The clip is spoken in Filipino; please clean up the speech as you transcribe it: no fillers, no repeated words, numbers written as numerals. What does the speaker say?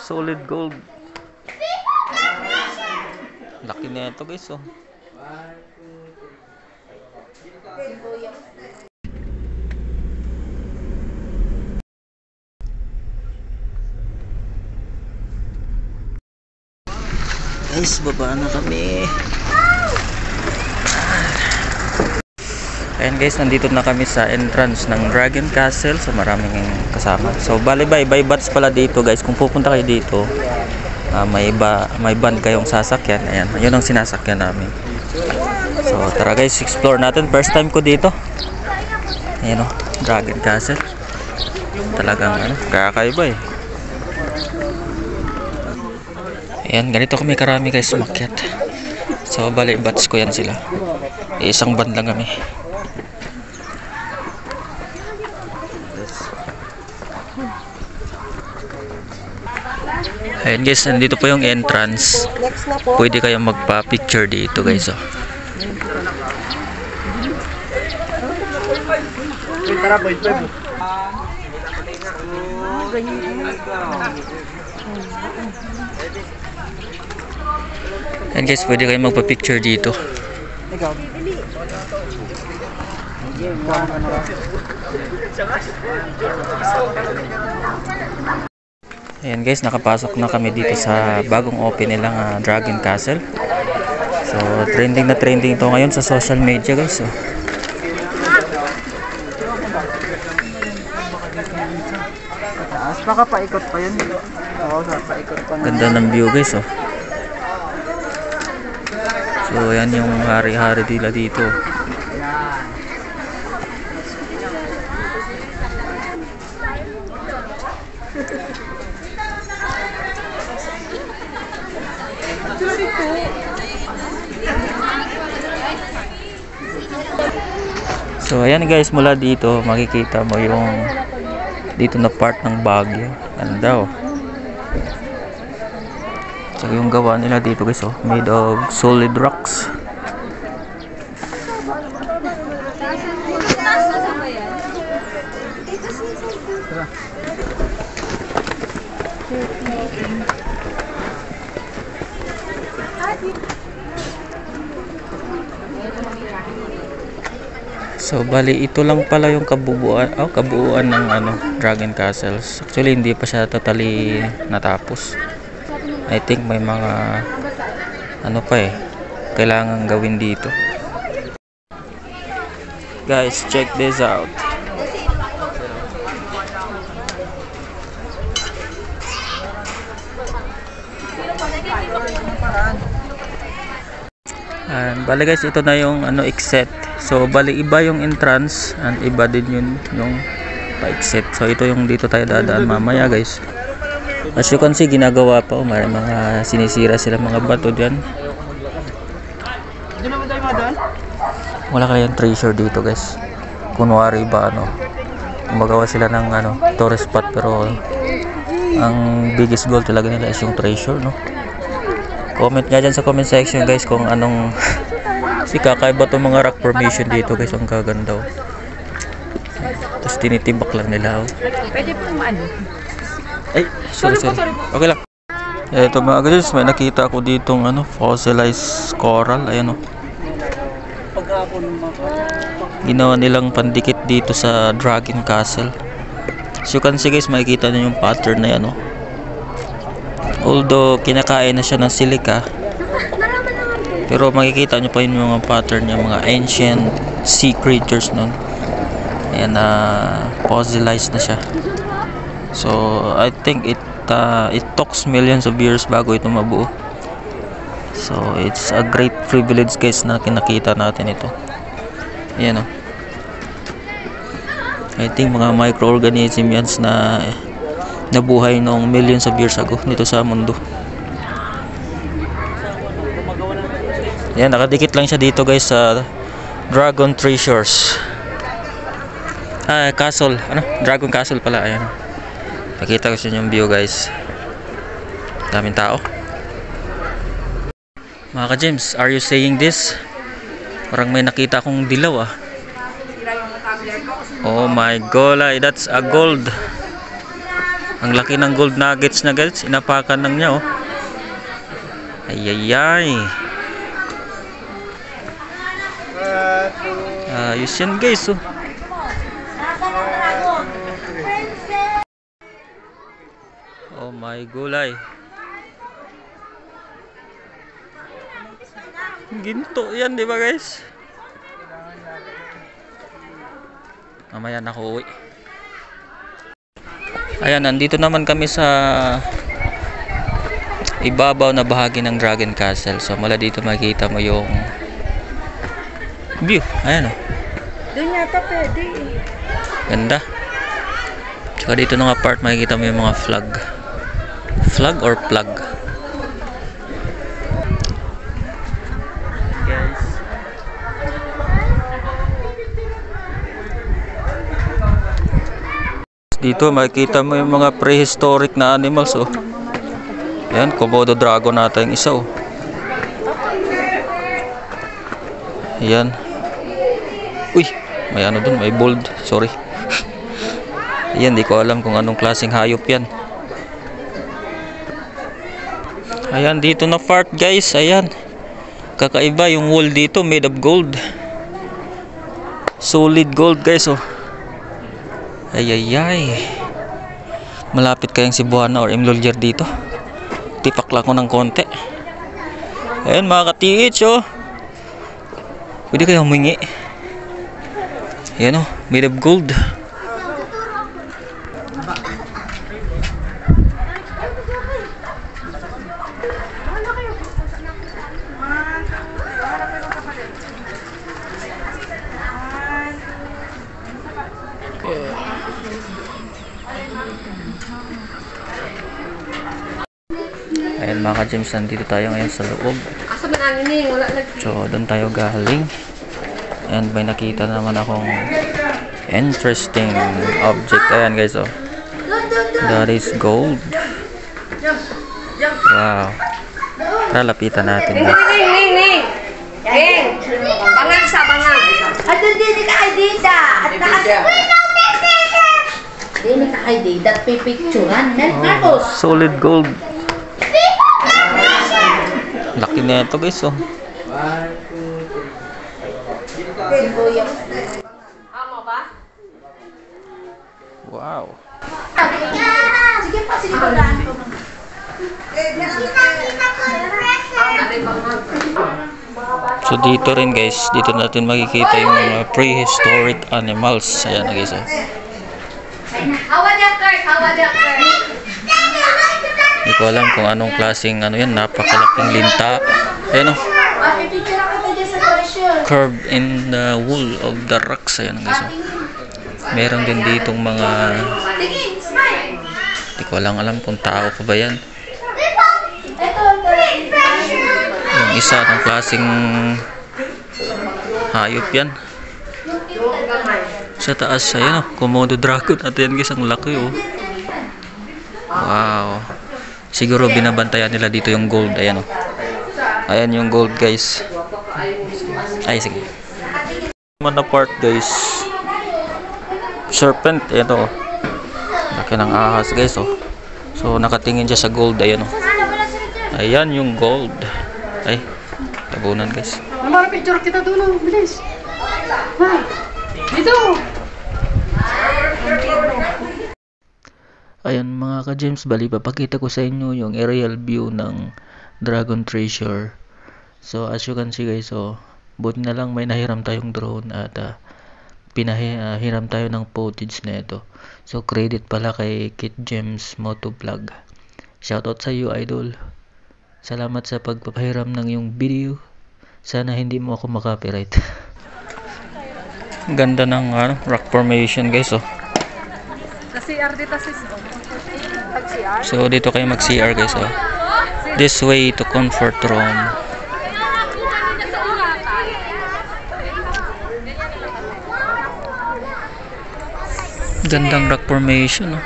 Solid gold. Laki na ito guys oh. Guys, baba na kami. Ayan guys, nandito na kami sa entrance ng Dragon Castle. So maraming kasama. So bali by bats pala dito guys. Kung pupunta kayo dito, may van kayong sasakyan. Ayan, yun ang sinasakyan namin. So tara guys, explore natin. First time ko dito. Ayan o, Dragon Castle. Talagang kakaiba eh. Ayan, ganito kami karami guys umakyat. So bali bats ko yan sila. Isang band lang kami. Ayan guys, nandito po yung entrance. Pwede kayong magpa-picture dito guys oh. Ayan guys, pwede kayong magpa-picture dito. Ayan guys, nakapasok na kami dito sa bagong open nilang Dragon Castle. So trending na trending ito ngayon sa social media guys oh. Baka paikot pa yun. Oo, paikot pa. Ganda ng view guys oh. So yan yung hari-hari nila dito. So ayan guys, mula dito makikita mo yung dito na part ng Baguio. Ano daw? So yung gawa nila dito guys oh, made of solid rocks. So bali ito lang pala yung kabuuan ng Dragon Castles. Actually hindi pa siya totally natapos. I think may mga pa kailangan gawin dito. Guys, check this out. And bali guys, ito na yung exit. So bali iba yung entrance and iba din yung pa-exit. So ito yung dito tayo dadaan mamaya guys. As you can see, ginagawa pa may mga sinisira sila mga bato diyan. Wala kayang treasure dito guys. Kunwari ba gumagawa sila ng tourist spot, pero ang biggest goal talaga nila is yung treasure no. Comment nga dyan sa comment section guys kung anong kakaiba itong mga rock formation dito guys. Ang kaganda oh. Tapos tinitibak lang nila oh. Pwede po ay sorry. Okay lang. Ito mga guys, may nakita ako ditong fossilized coral. Ayan oh. Ginawa nilang pandikit dito sa Dragon Castle. So you can see guys, makikita nyo yung pattern na yan oh. Although kinakain na siya ng silica, pero makikita nyo pa yung mga pattern niya, mga ancient sea creatures nun. Ayan, fossilized na siya. So I think it took millions of years bago ito mabuo. So it's a great privilege guys na kinakita natin ito. Ayan o. I think mga microorganism yan na nabuhay noong millions of years ago nito sa mundo. Yan, nakadikit lang siya dito guys sa Dragon Treasures. Castle. Dragon Castle pala. Ayan. Nakita ko sa inyo yung view guys. Daming tao. Mga ka-James, are you saying this? Parang may nakita akong dilaw ah. Oh my god, that's a gold. Ang laki ng gold nuggets na guys. Inapakan lang niya, oh. Ayayay. Ayos yan guys, oh. Oh my gulay. Ginto yan, di ba guys? Mamaya na ako uwi. Ayan, nandito naman kami sa ibabaw na bahagi ng Dragon Castle. So mula dito makikita mo yung view. Ayan, oh. Doon yata pwede. Ganda. Tsaka dito ng part makikita mo yung mga flag. Flag or plug? Guys. Dito makikita mo yung mga prehistoric na animals, oh. Yan, Komodo dragon natin yung isa, oh. Yan. Uy, may ano dun, may bold. Sorry. Yan, di ko alam kung anong klaseng hayop yan. Ayan, dito na part guys. Ayan. Kakaiba yung wall dito, made of gold. Solid gold guys, oh. Ayayay. Malapit kayang Cebuana or Imlolger dito. Tipak lang ko ng konti. Ayan mga ka-TH, oh. Pwede kayo humingi. Ayan, oh, made of gold. Ayan mga ka-James, nandito tayo ngayon sa loob. So doon tayo galing. And may nakita naman akong interesting object. Ayan guys, oh. That is gold. Wow. Tara, lapitan natin. Bangang sa bangang. At hindi ka kay Dida. At hindi ka kay Dida. At pipicturan. Solid gold. Laki na ito guys, oh. Wow. Sige pa, sige pa lang. So dito rin guys, dito natin makikita yung mga prehistoric animals. Ayan guys, oh. Hindi ko alam kung anong klaseng ano yan, napakalaking linta. Ayan, oh. Curved in the wool of the rocks. Ayan guys, oh. Meron din ditong mga, hindi ko alam kung tao pa ba yan. Yung isa ng klaseng hayop yan. Sa taas, ayan, oh, Komodo dragon at yan guys, ang laki, oh. Wow. Siguro binabantayan nila dito yung gold. Ayan, oh. Ayan yung gold guys. Ay, sige. Naman na part guys, serpent. Ayan, oh. Laki ng ahas guys, oh. So nakatingin siya sa gold. Ayan, oh. Ayan yung gold. Ay, tabunan guys. Mama, picture kita dulu, bilis. Ha, dito. Ayan mga ka-James, bali papakita ko sa inyo yung aerial view ng Dragon Treasure. So as you can see guys, so buti na lang may nahiram tayong drone at pinahiram tayo ng footage na ito. So credit pala kay Kit James Motovlog. Shoutout sa iyo, idol. Salamat sa pagpapahiram ng yung video. Sana hindi mo ako makapiright. Ganda ng rock formation guys, oh. So dito kayo mag CR guys, oh. This way to comfort room. Gandang rock formation, oh.